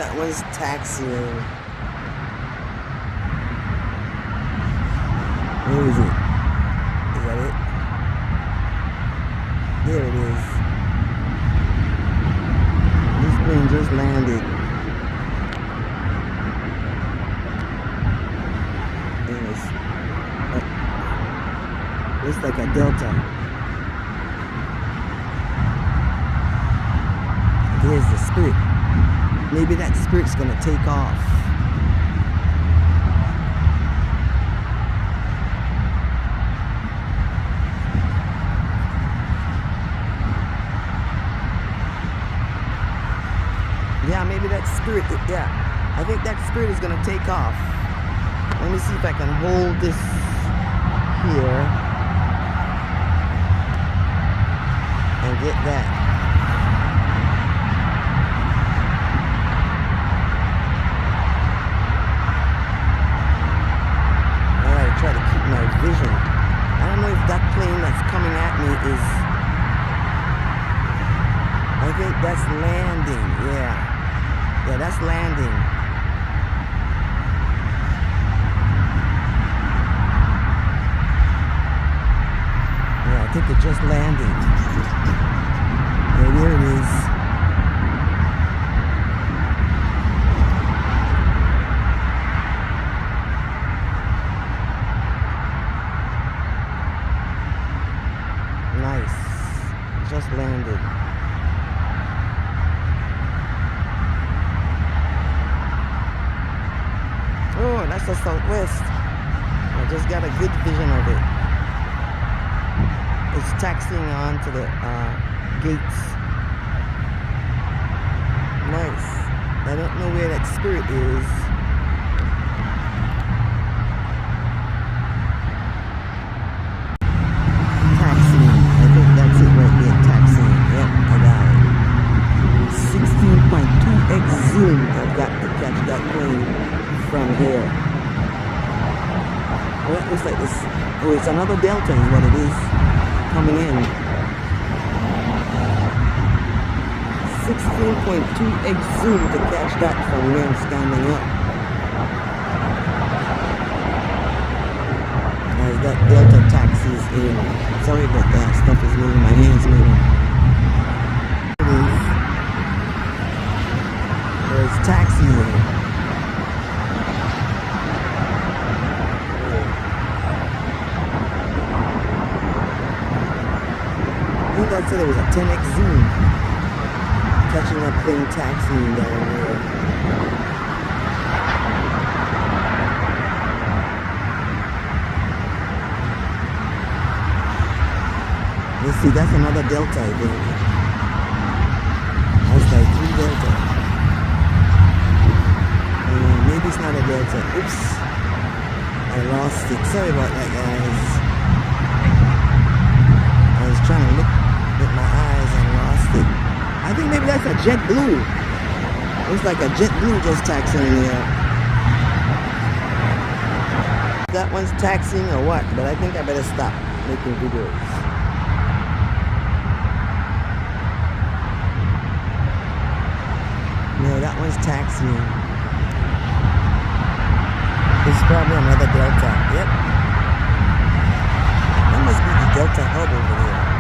that one's taxiing. Where is it? Is that it? There it is. This plane just landed. Looks like a Delta. There's the Spirit. Maybe that Spirit's gonna take off. Yeah, maybe that Spirit, yeah. I think that Spirit is gonna take off. Let me see if I can hold this here. And get that. I gotta try to keep my vision. I don't know if that plane that's coming at me is... I think that's landing, yeah. Yeah, that's landing. Yeah, I think it just landed. There it is. Nice. Just landed. Oh, that's the Southwest. I just got a good vision of it. It's taxiing on to the gates. Nice. I don't know where that Spirit is. Taxiing. I think that's it right there. Taxiing. Yep, I got it. 16.2x zoom. I've got to catch that plane from here. Well, it looks like this. Oh, it's another Delta is what it is. Coming in. 16.2x zoom to catch that from where I'm standing up. As that Delta taxis in. Sorry about that, stuff is moving, my hands moving. It is. There's taxiing. I think I said it was a 10x zoom. Catching that plane taxiing down there. Let's see, that's another Delta, I think. That's like 3 Delta. Maybe it's not a Delta. Oops. I lost it. Sorry about that, guys. I was trying to look with my eyes and lost it. I think maybe that's a JetBlue. Looks like a JetBlue just taxiing here. That one's taxiing or what? But I think I better stop making videos. No, that one's taxiing. It's probably another Delta. Yep. That must be the Delta hub over there.